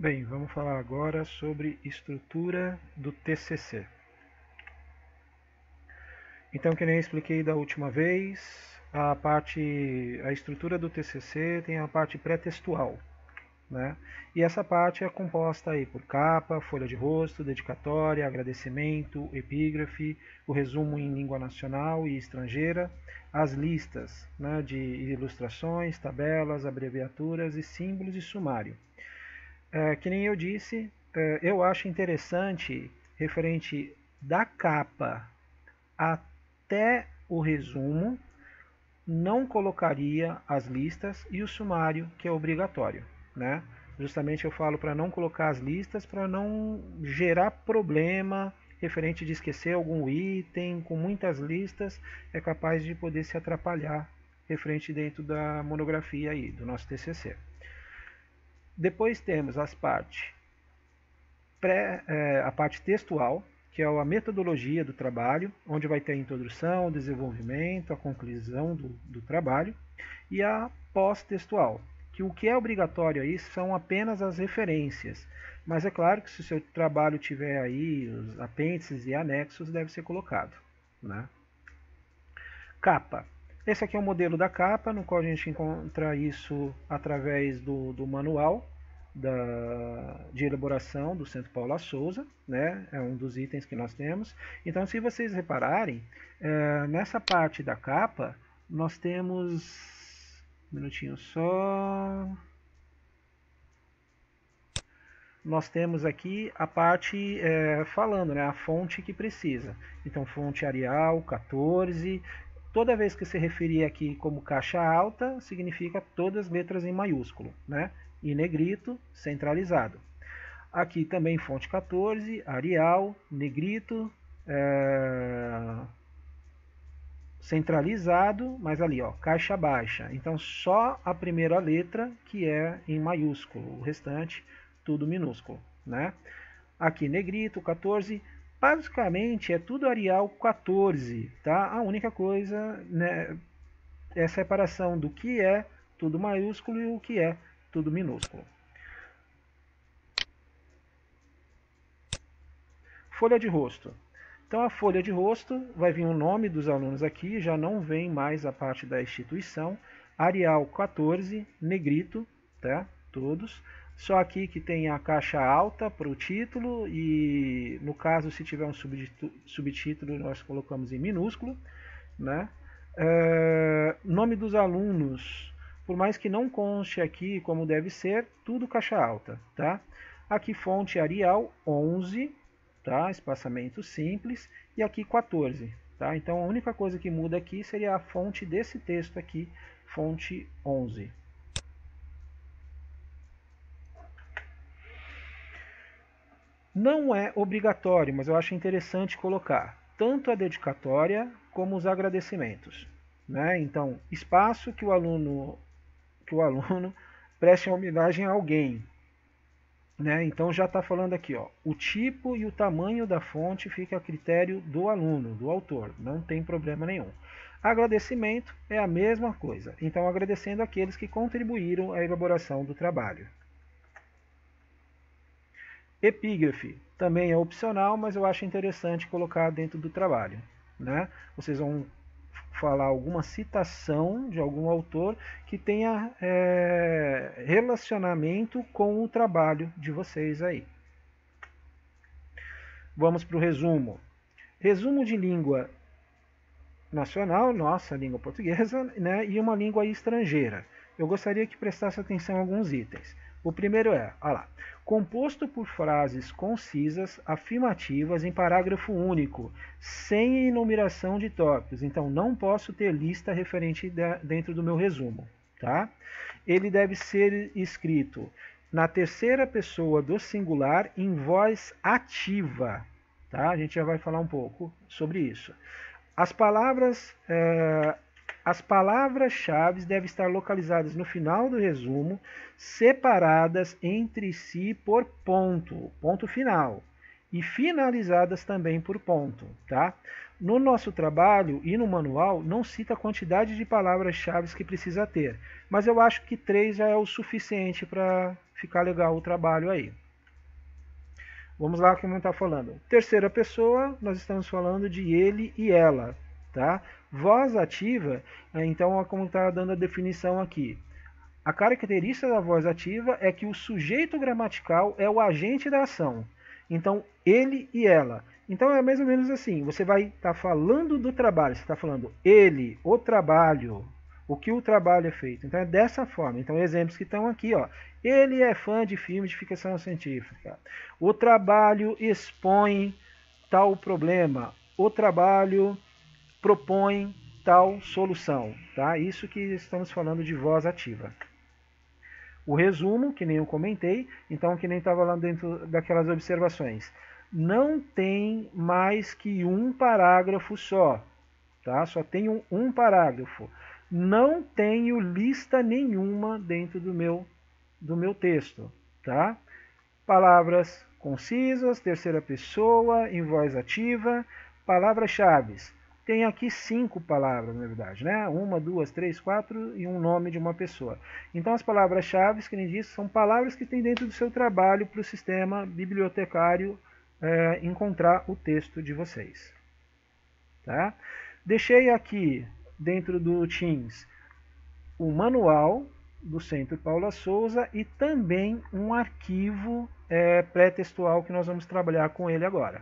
Bem, vamos falar agora sobre estrutura do TCC. Então, que nem eu expliquei da última vez, a estrutura do TCC tem a parte pré-textual, né? E essa parte é composta aí por capa, folha de rosto, dedicatória, agradecimento, epígrafe, o resumo em língua nacional e estrangeira, as listas, né, de ilustrações, tabelas, abreviaturas e símbolos e sumário. Que nem eu disse, eu acho interessante, referente da capa até o resumo, não colocaria as listas e o sumário, que é obrigatório, né? Justamente eu falo para não colocar as listas, para não gerar problema referente de esquecer algum item. Com muitas listas é capaz de poder se atrapalhar referente dentro da monografia aí, do nosso TCC. Depois temos as partes a parte textual, que é a metodologia do trabalho, onde vai ter a introdução, o desenvolvimento, a conclusão do trabalho, e a pós-textual, que o que é obrigatório aí são apenas as referências, mas é claro que se o seu trabalho tiver aí os apêndices e anexos, deve ser colocado, né? Capa. Esse aqui é o modelo da capa, no qual a gente encontra isso através do manual de elaboração do Centro Paula Souza, né? É um dos itens que nós temos. Então, se vocês repararem, nessa parte da capa, nós temos... Um minutinho só... Nós temos aqui a parte falando, né, a fonte que precisa. Então, fonte Arial 14. Toda vez que se referir aqui como caixa alta, significa todas as letras em maiúsculo, né? E negrito, centralizado. Aqui também fonte 14, Arial, negrito, centralizado, mas ali, ó, caixa baixa. Então, só a primeira letra que é em maiúsculo, o restante tudo minúsculo, né? Aqui negrito, 14, basicamente é tudo Arial 14, tá? A única coisa, né, é a separação do que é tudo maiúsculo e o que é tudo minúsculo. Folha de rosto. Então a folha de rosto vai vir o nome dos alunos aqui, já não vem mais a parte da instituição. Arial 14, negrito, tá? Todos. Só aqui que tem a caixa alta para o título e, no caso, se tiver um subtítulo, nós colocamos em minúsculo, né? Nome dos alunos, por mais que não conste aqui como deve ser, tudo caixa alta, tá? Aqui fonte Arial 11, tá? Espaçamento simples, e aqui 14, tá? Então a única coisa que muda aqui seria a fonte desse texto aqui, fonte 11. Não é obrigatório, mas eu acho interessante colocar tanto a dedicatória como os agradecimentos, né? Então, espaço que o aluno preste homenagem a alguém, né? Então já está falando aqui, ó, o tipo e o tamanho da fonte fica a critério do aluno, do autor, não tem problema nenhum. Agradecimento é a mesma coisa, então agradecendo aqueles que contribuíram à elaboração do trabalho. Epígrafe também é opcional, mas eu acho interessante colocar dentro do trabalho, né? Vocês vão falar alguma citação de algum autor que tenha relacionamento com o trabalho de vocês aí. Vamos para o resumo. Resumo de língua nacional, nossa língua portuguesa, né, e uma língua estrangeira. Eu gostaria que prestasse atenção a alguns itens. O primeiro é, olha lá, composto por frases concisas, afirmativas em parágrafo único, sem enumeração de tópicos. Então, não posso ter lista referente dentro do meu resumo, tá? Ele deve ser escrito na terceira pessoa do singular em voz ativa, tá? A gente já vai falar um pouco sobre isso. As palavras-chave devem estar localizadas no final do resumo, separadas entre si por ponto, ponto final, e finalizadas também por ponto, tá? No nosso trabalho e no manual não cita a quantidade de palavras-chave que precisa ter, mas eu acho que 3 já é o suficiente para ficar legal o trabalho aí. Vamos lá como está falando. Terceira pessoa, nós estamos falando de ele e ela, tá? Voz ativa, então como está dando a definição aqui. A característica da voz ativa é que o sujeito gramatical é o agente da ação. Então, ele e ela. Então é mais ou menos assim, você vai estar falando do trabalho, você está falando ele, o trabalho, o que o trabalho é feito. Então é dessa forma. Então exemplos que estão aqui, ó. Ele é fã de filmes de ficção científica. O trabalho expõe tal problema. O trabalho propõe tal solução, tá? Isso que estamos falando de voz ativa. O resumo, que nem eu comentei, então que nem estava lá dentro daquelas observações. Não tem mais que um parágrafo só, tá? Só tem um parágrafo. Não tenho lista nenhuma dentro do meu texto, tá? Palavras concisas, terceira pessoa, em voz ativa, palavras-chave. Tem aqui 5 palavras, na verdade, né? 1, 2, 3, 4 e um nome de uma pessoa. Então, as palavras-chave, que nem disse, são palavras que tem dentro do seu trabalho para o sistema bibliotecário encontrar o texto de vocês. Tá? Deixei aqui, dentro do Teams, o manual do Centro Paula Souza e também um arquivo pré-textual que nós vamos trabalhar com ele agora.